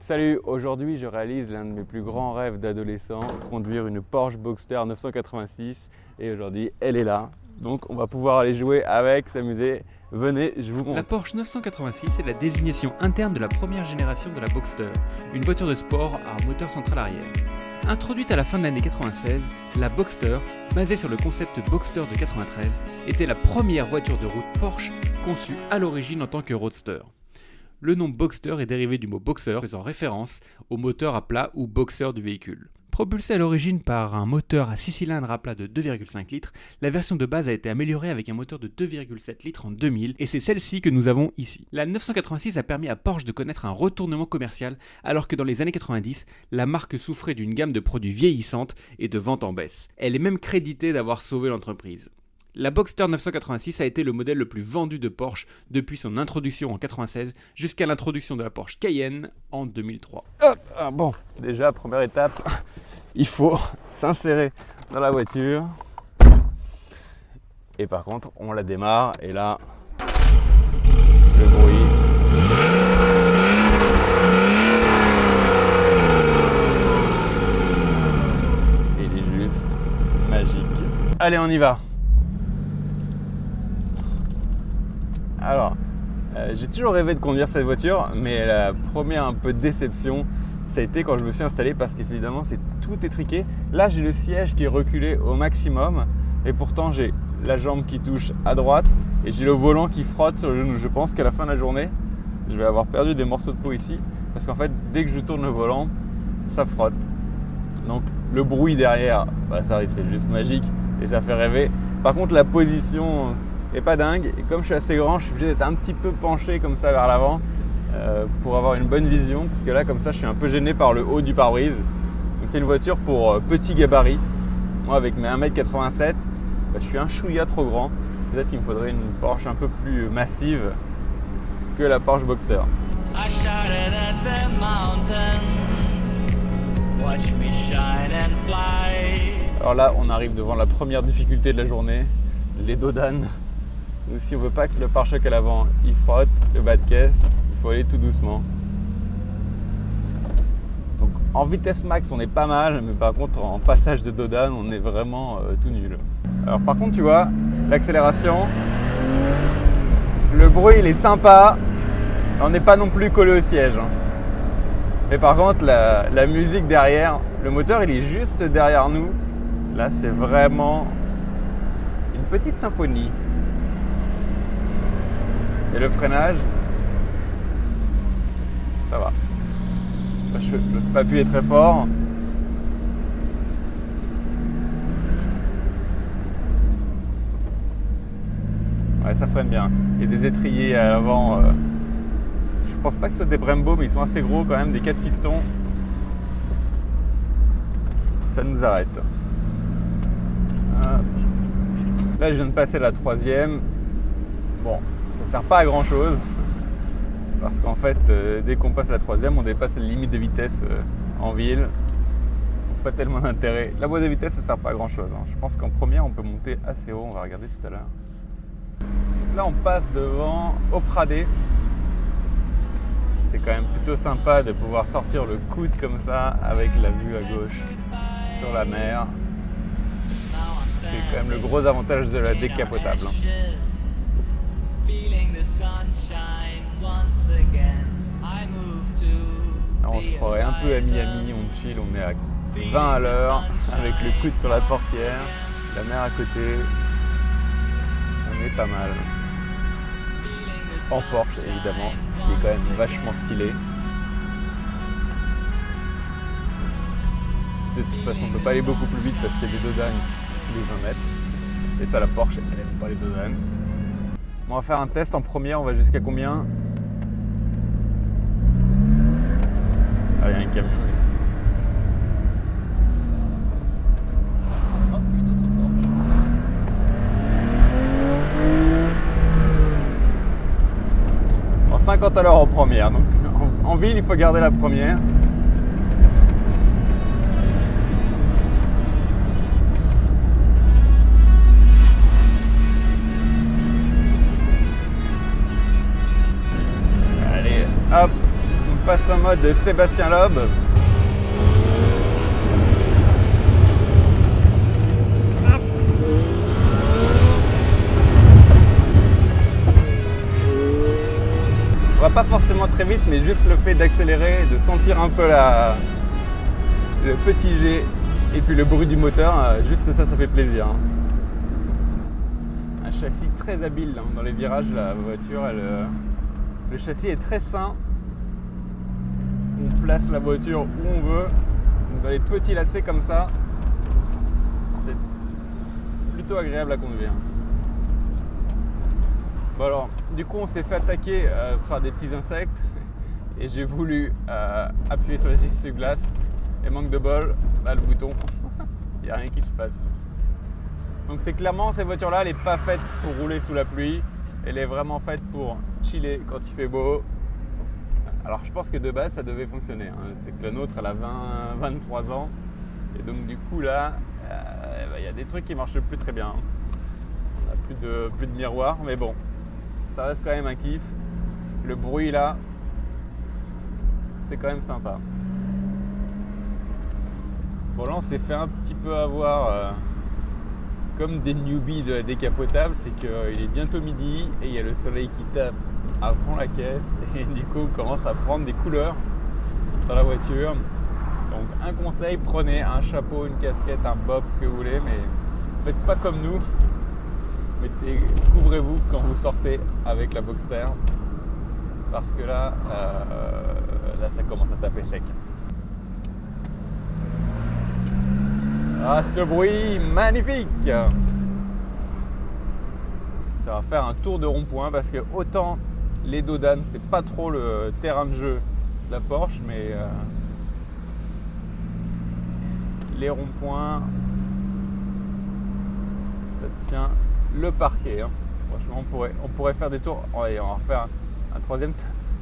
Salut, aujourd'hui je réalise l'un de mes plus grands rêves d'adolescent, conduire une Porsche Boxster 986 et aujourd'hui elle est là. Donc on va pouvoir aller jouer avec, s'amuser. Venez, je vous montre. La Porsche 986 est la désignation interne de la première génération de la Boxster, une voiture de sport à moteur central arrière. Introduite à la fin de l'année 96, la Boxster, basée sur le concept Boxster de 93, était la première voiture de route Porsche conçue à l'origine en tant que roadster. Le nom Boxster est dérivé du mot boxer, faisant référence au moteur à plat ou boxer du véhicule. Propulsée à l'origine par un moteur à 6 cylindres à plat de 2,5 litres, la version de base a été améliorée avec un moteur de 2,7 litres en 2000 et c'est celle-ci que nous avons ici. La 986 a permis à Porsche de connaître un retournement commercial alors que dans les années 90, la marque souffrait d'une gamme de produits vieillissantes et de ventes en baisse. Elle est même créditée d'avoir sauvé l'entreprise. La Boxster 986 a été le modèle le plus vendu de Porsche depuis son introduction en 96 jusqu'à l'introduction de la Porsche Cayenne en 2003. Hop, bon, déjà première étape, il faut s'insérer dans la voiture. Et par contre, on la démarre et là, le bruit. Il est juste magique. Allez, on y va. Alors, j'ai toujours rêvé de conduire cette voiture, mais la première un peu déception, ça a été quand je me suis installé parce qu'évidemment c'est tout étriqué. Là, j'ai le siège qui est reculé au maximum et pourtant j'ai la jambe qui touche à droite et j'ai le volant qui frotte sur le genou. Je pense qu'à la fin de la journée, je vais avoir perdu des morceaux de peau ici parce qu'en fait, dès que je tourne le volant, ça frotte. Donc le bruit derrière, ça c'est juste magique et ça fait rêver. Par contre, la position est pas dingue et comme je suis assez grand, je suis obligé d'être un petit peu penché comme ça vers l'avant pour avoir une bonne vision parce que là comme ça je suis un peu gêné par le haut du pare-brise. Donc c'est une voiture pour petit gabarit. Moi avec mes 1m87, je suis un chouïa trop grand. Peut-être qu'il me faudrait une Porsche un peu plus massive que la Porsche Boxster. I shouted at the mountains, watch me shine and fly. Alors là on arrive devant la première difficulté de la journée, les dodanes. Donc si on veut pas que le pare-choc à l'avant il frotte, le bas de caisse, il faut aller tout doucement. Donc en vitesse max on est pas mal, mais par contre en passage de dodane on est vraiment tout nul. Alors par contre tu vois, l'accélération, le bruit il est sympa, on n'est pas non plus collé au siège. Mais par contre la musique derrière, le moteur il est juste derrière nous, là c'est vraiment une petite symphonie. Et le freinage, ça va. Je n'ose pas appuyer très fort. Ouais, ça freine bien. Il y a des étriers à l'avant. Je pense pas que ce soit des Brembo, mais ils sont assez gros quand même, des 4 pistons. Ça nous arrête. Là, je viens de passer la 3e. Bon, ça sert pas à grand chose parce qu'en fait dès qu'on passe la 3e on dépasse la limite de vitesse en ville, donc pas tellement d'intérêt. La boîte de vitesse ça sert pas à grand chose, Je pense qu'en première on peut monter assez haut, on va regarder tout à l'heure. Là on passe devant au Pradé, c'est quand même plutôt sympa de pouvoir sortir le coude comme ça avec la vue à gauche sur la mer. C'est quand même le gros avantage de la décapotable. Alors on se croirait un peu à Miami, on chill, on est à 20 à l'heure avec le coude sur la portière, la mer à côté, on est pas mal. En Porsche évidemment, qui est quand même vachement stylé. De toute façon on ne peut pas aller beaucoup plus vite parce qu'il y a des dodanes tous les 20 mètres. Et ça la Porsche elle aime pas les dodanes. On va faire un test en première, on va jusqu'à combien? Ah, il y a un camion. Oh, une autre Porsche. En 50 à l'heure en première, donc en ville il faut garder la première. Hop, passe en mode Sébastien Loeb. On va pas forcément très vite, mais juste le fait d'accélérer, de sentir un peu le petit G et puis le bruit du moteur, juste ça fait plaisir. Un châssis très habile dans les virages, la voiture, le châssis est très sain. On place la voiture où on veut. Donc dans les petits lacets comme ça, c'est plutôt agréable à conduire. Bon alors, du coup on s'est fait attaquer par des petits insectes et j'ai voulu appuyer sur les essuie-glaces et manque de bol, là le bouton, il n'y a rien qui se passe. Donc c'est clairement, cette voiture-là, elle n'est pas faite pour rouler sous la pluie, elle est vraiment faite pour chiller quand il fait beau. Alors je pense que de base ça devait fonctionner, c'est que la nôtre elle a 23 ans et donc du coup là, il y a des trucs qui ne marchent plus très bien. On n'a plus de miroir, mais bon. Ça reste quand même un kiff. Le bruit là, c'est quand même sympa. Bon là on s'est fait un petit peu avoir comme des newbies de la décapotable, c'est qu'il est bientôt midi et il y a le soleil qui tape à fond la caisse et du coup on commence à prendre des couleurs dans la voiture. Donc un conseil, prenez un chapeau, une casquette, un bob, ce que vous voulez, mais faites pas comme nous. Couvrez-vous quand vous sortez avec la Boxster parce que là ça commence à taper sec. Ah, ce bruit magnifique! Ça va faire un tour de rond-point parce que autant les dodanes c'est pas trop le terrain de jeu de la Porsche, mais les ronds-points ça tient le parquet. Franchement on pourrait faire des tours. On va refaire un troisième.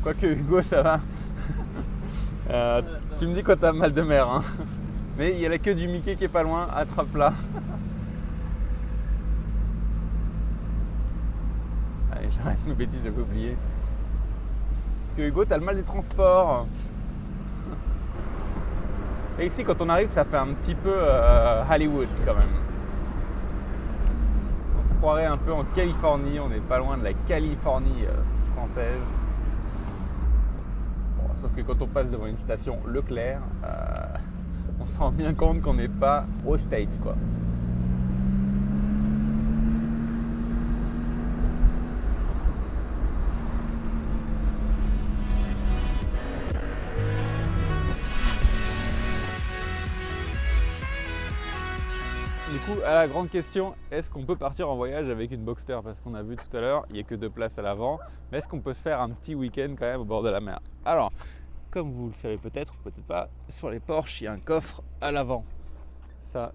Quoique Hugo ça va. Tu me dis quand t'as mal de mer. Mais il y a la queue du Mickey qui est pas loin. Attrape-la. Allez, j'arrête mes bêtises, j'avais oublié. Que Hugo t'as le mal des transports. Et ici quand on arrive ça fait un petit peu Hollywood quand même. On se croirait un peu en Californie, on n'est pas loin de la Californie française. Bon, sauf que quand on passe devant une station Leclerc, on se rend bien compte qu'on n'est pas aux States, quoi. Du coup, à la grande question, est-ce qu'on peut partir en voyage avec une Boxster? Parce qu'on a vu tout à l'heure, il n'y a que 2 places à l'avant. Mais est-ce qu'on peut se faire un petit week-end quand même au bord de la mer? Alors, comme vous le savez peut-être ou peut-être pas, sur les Porsche, il y a un coffre à l'avant. Ça,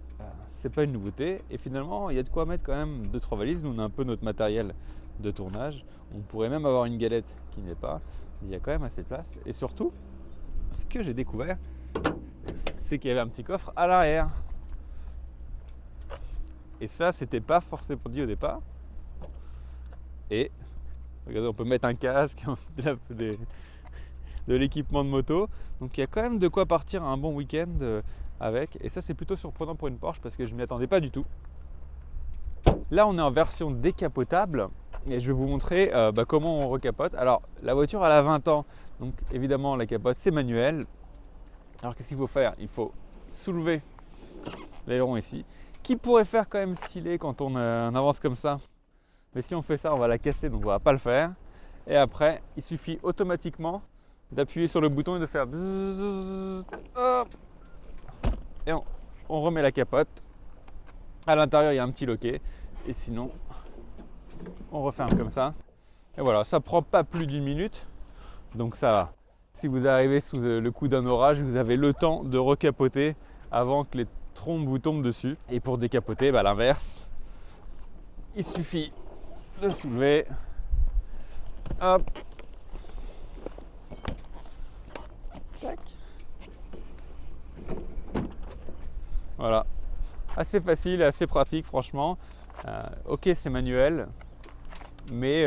c'est pas une nouveauté. Et finalement, il y a de quoi mettre quand même 2-3 valises. Nous, on a un peu notre matériel de tournage. On pourrait même avoir une galette qui n'est pas. Mais il y a quand même assez de place. Et surtout, ce que j'ai découvert, c'est qu'il y avait un petit coffre à l'arrière. Et ça, c'était pas forcément dit au départ. Et regardez, on peut mettre un casque, de l'équipement de moto. Donc il y a quand même de quoi partir un bon week-end avec. Et ça, c'est plutôt surprenant pour une Porsche parce que je ne m'y attendais pas du tout. Là, on est en version décapotable. Et je vais vous montrer comment on recapote. Alors, la voiture, elle a 20 ans. Donc évidemment, la capote, c'est manuel. Alors qu'est-ce qu'il faut faire? Il faut soulever l'aileron ici, qui pourrait faire quand même stylé quand on avance comme ça. Mais si on fait ça, on va la casser, donc on va pas le faire. Et après, il suffit automatiquement d'appuyer sur le bouton et de faire bzzz, hop, et on remet la capote. À l'intérieur, il y a un petit loquet. Et sinon, on referme comme ça. Et voilà, ça prend pas plus d'1 minute. Donc ça va. Si vous arrivez sous le coup d'un orage, vous avez le temps de recapoter avant que les trompes vous tombent dessus. Et pour décapoter, à l'inverse, il suffit de soulever. Hop. Tac. Voilà. Assez facile et assez pratique, franchement. Ok, c'est manuel, mais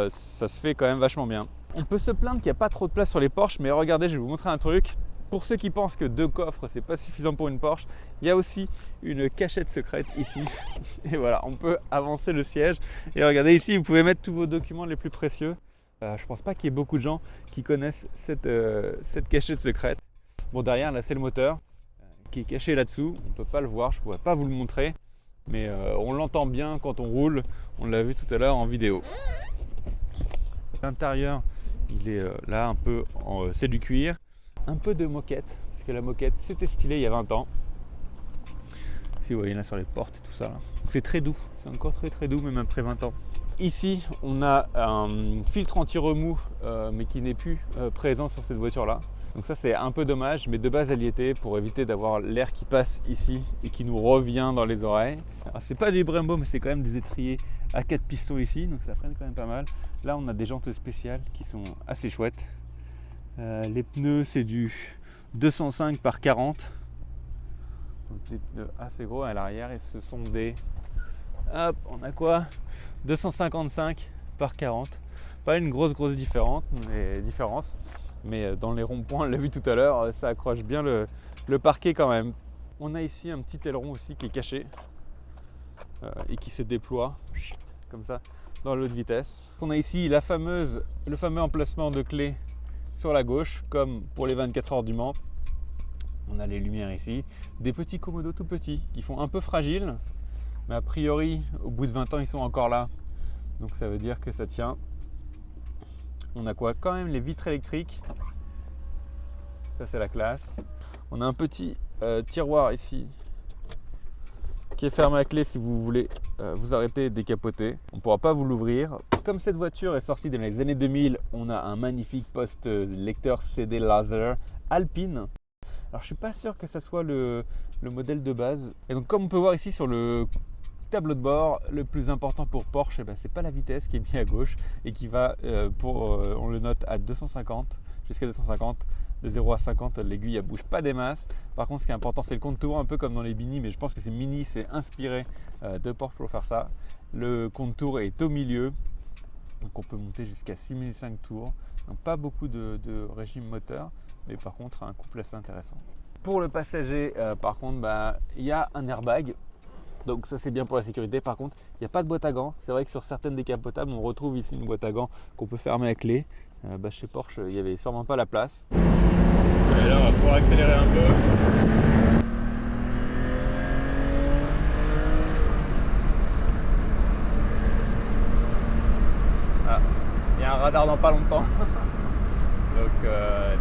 ça se fait quand même vachement bien. On peut se plaindre qu'il n'y a pas trop de place sur les Porsche, mais regardez, je vais vous montrer un truc. Pour ceux qui pensent que 2 coffres, c'est pas suffisant pour une Porsche, il y a aussi une cachette secrète ici. Et voilà, on peut avancer le siège. Et regardez ici, vous pouvez mettre tous vos documents les plus précieux. Je pense pas qu'il y ait beaucoup de gens qui connaissent cette cachette secrète. Bon, derrière, là, c'est le moteur qui est caché là-dessous. On ne peut pas le voir, je ne pourrais pas vous le montrer. Mais on l'entend bien quand on roule. On l'a vu tout à l'heure en vidéo. L'intérieur, il est là un peu, c'est du cuir. Un peu de moquette, parce que la moquette c'était stylé il y a 20 ans. Si vous voyez là sur les portes et tout ça. C'est très doux, c'est encore très doux même après 20 ans. Ici on a un filtre anti-remous mais qui n'est plus présent sur cette voiture là. Donc ça c'est un peu dommage, mais de base elle y était pour éviter d'avoir l'air qui passe ici et qui nous revient dans les oreilles. Alors c'est pas du Brembo mais c'est quand même des étriers à 4 pistons ici, donc ça freine quand même pas mal. Là on a des jantes spéciales qui sont assez chouettes. Les pneus c'est du 205 par 40, donc des pneus assez gros à l'arrière, et ce sont des, hop, on a quoi, 255 par 40, pas une grosse différence, mais dans les ronds-points, on l'a vu tout à l'heure, ça accroche bien le parquet quand même. On a ici un petit aileron aussi qui est caché et qui se déploie comme ça dans l'autre vitesse. On a ici le fameux emplacement de clé sur la gauche, comme pour les 24 heures du Mans. On a les lumières ici, des petits commodos tout petits qui font un peu fragiles, mais a priori au bout de 20 ans ils sont encore là, donc ça veut dire que ça tient. On a quoi, quand même les vitres électriques, ça c'est la classe. On a un petit tiroir ici qui est fermé à clé si vous voulez vous arrêter et décapoter. On ne pourra pas vous l'ouvrir. Comme cette voiture est sortie dans les années 2000, on a un magnifique poste lecteur CD laser Alpine. Alors je ne suis pas sûr que ça soit le modèle de base. Et donc comme on peut voir ici sur le tableau de bord, le plus important pour Porsche, c'est pas la vitesse qui est mise à gauche et qui va on le note à 250, jusqu'à 250. De 0 à 50, l'aiguille ne bouge pas des masses. Par contre, ce qui est important, c'est le contour, un peu comme dans les Mini, mais je pense que c'est Mini, c'est inspiré de Porsche pour faire ça. Le contour est au milieu, donc on peut monter jusqu'à 6005 tours. Donc pas beaucoup de régime moteur, mais par contre un couple assez intéressant. Pour le passager, par contre, il y a un airbag. Donc ça c'est bien pour la sécurité. Par contre, il n'y a pas de boîte à gants. C'est vrai que sur certaines décapotables, on retrouve ici une boîte à gants qu'on peut fermer à clé. Chez Porsche, il n'y avait sûrement pas la place. Et là, on va pouvoir accélérer un peu. Ah, il y a un radar dans pas longtemps. Donc,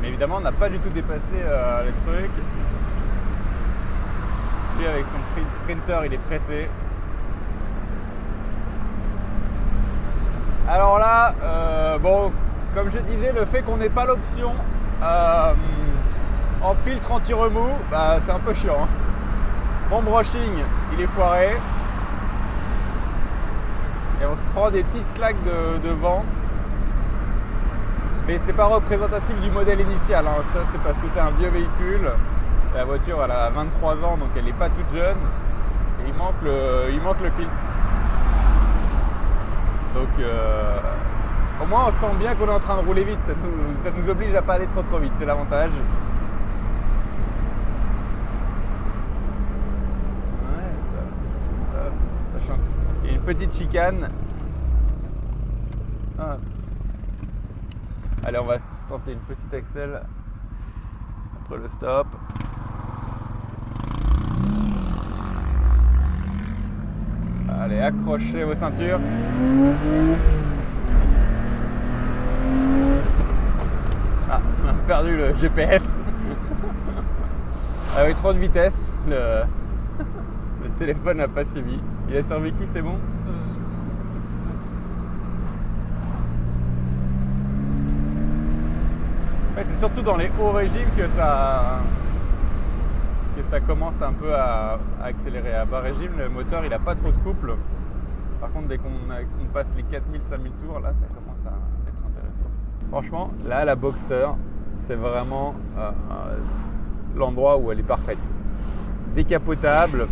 mais évidemment, on n'a pas du tout dépassé le truc. Lui, avec son Sprinter, il est pressé. Alors là, bon, comme je disais, le fait qu'on n'ait pas l'option en filtre anti-remous, c'est un peu chiant. Mon brushing, il est foiré. Et on se prend des petites claques de vent. Mais c'est pas représentatif du modèle initial. Ça, c'est parce que c'est un vieux véhicule. La voiture, elle a 23 ans, donc elle n'est pas toute jeune. Et il manque le filtre. Donc, au moins, on sent bien qu'on est en train de rouler vite. Ça nous oblige à pas aller trop vite. C'est l'avantage. Ça change. Il y a une petite chicane. Ah. Allez, on va se tenter une petite accel après le stop. Allez, accrochez vos ceintures. Ah, on a perdu le GPS. Avec trop de vitesse, le téléphone n'a pas suivi. Il a survécu, c'est bon? En fait, c'est surtout dans les hauts régimes que ça commence un peu à accélérer. À bas régime, le moteur il n'a pas trop de couple. Par contre, dès qu'on passe les 4000-5000 tours, là ça commence à être intéressant. Franchement, là la Boxster, c'est vraiment l'endroit où elle est parfaite. Décapotable,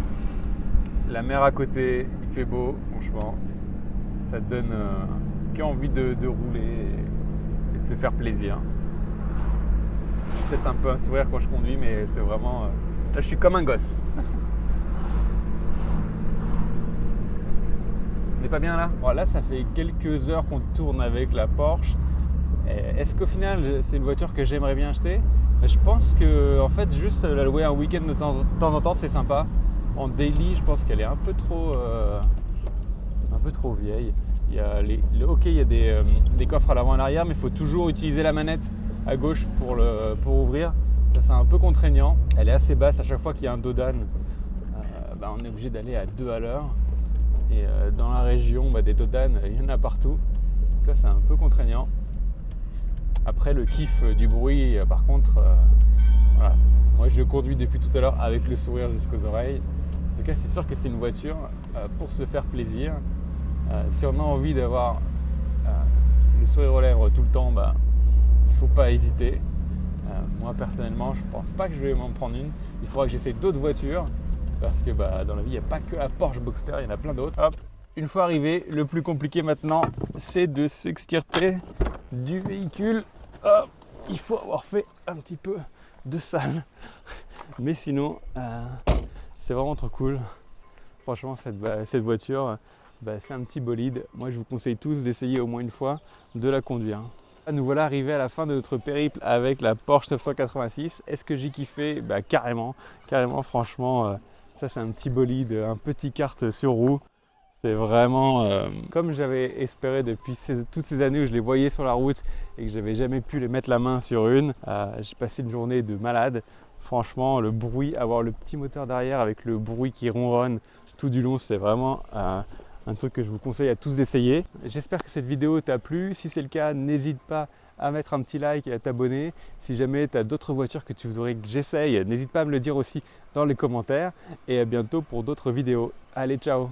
la mer à côté, il fait beau, franchement. Ça te donne qu'envie de rouler et de se faire plaisir. J'ai peut-être un peu un sourire quand je conduis, mais c'est vraiment... là, je suis comme un gosse. On n'est pas bien là? Bon, là, ça fait quelques heures qu'on tourne avec la Porsche. Est-ce qu'au final, c'est une voiture que j'aimerais bien acheter? Je pense que, en fait, juste la louer un week-end de temps en temps, c'est sympa. En daily, je pense qu'elle est un peu trop vieille. Il y a il y a des coffres à l'avant et à l'arrière, mais il faut toujours utiliser la manette à gauche pour ouvrir. Ça, c'est un peu contraignant. Elle est assez basse. À chaque fois qu'il y a un dodan, on est obligé d'aller à 2 à l'heure. Et dans la région, des dodan, il y en a partout. Ça, c'est un peu contraignant. Après, le kiff du bruit, par contre, voilà. Moi, je conduis depuis tout à l'heure avec le sourire jusqu'aux oreilles. En tout cas, c'est sûr que c'est une voiture pour se faire plaisir. Si on a envie d'avoir le sourire aux lèvres tout le temps, il ne faut pas hésiter. Moi, personnellement, je ne pense pas que je vais m'en prendre une. Il faudra que j'essaie d'autres voitures parce que dans la vie, il n'y a pas que la Porsche Boxster, il y en a plein d'autres. Hop. Une fois arrivé, le plus compliqué maintenant, c'est de s'extirper du véhicule. Hop. Il faut avoir fait un petit peu de salle. Mais sinon, c'est vraiment trop cool. Franchement, cette voiture, c'est un petit bolide. Moi, je vous conseille tous d'essayer au moins une fois de la conduire. Nous voilà arrivés à la fin de notre périple avec la Porsche 986. Est-ce que j'ai kiffé? Carrément, franchement, ça c'est un petit bolide, un petit kart sur roue. C'est vraiment comme j'avais espéré depuis toutes ces années où je les voyais sur la route et que j'avais jamais pu les mettre la main sur une. J'ai passé une journée de malade. Franchement, le bruit, avoir le petit moteur derrière avec le bruit qui ronronne tout du long, c'est vraiment un truc que je vous conseille à tous d'essayer. J'espère que cette vidéo t'a plu. Si c'est le cas, n'hésite pas à mettre un petit like et à t'abonner. Si jamais tu as d'autres voitures que tu voudrais que j'essaye, n'hésite pas à me le dire aussi dans les commentaires. Et à bientôt pour d'autres vidéos. Allez, ciao!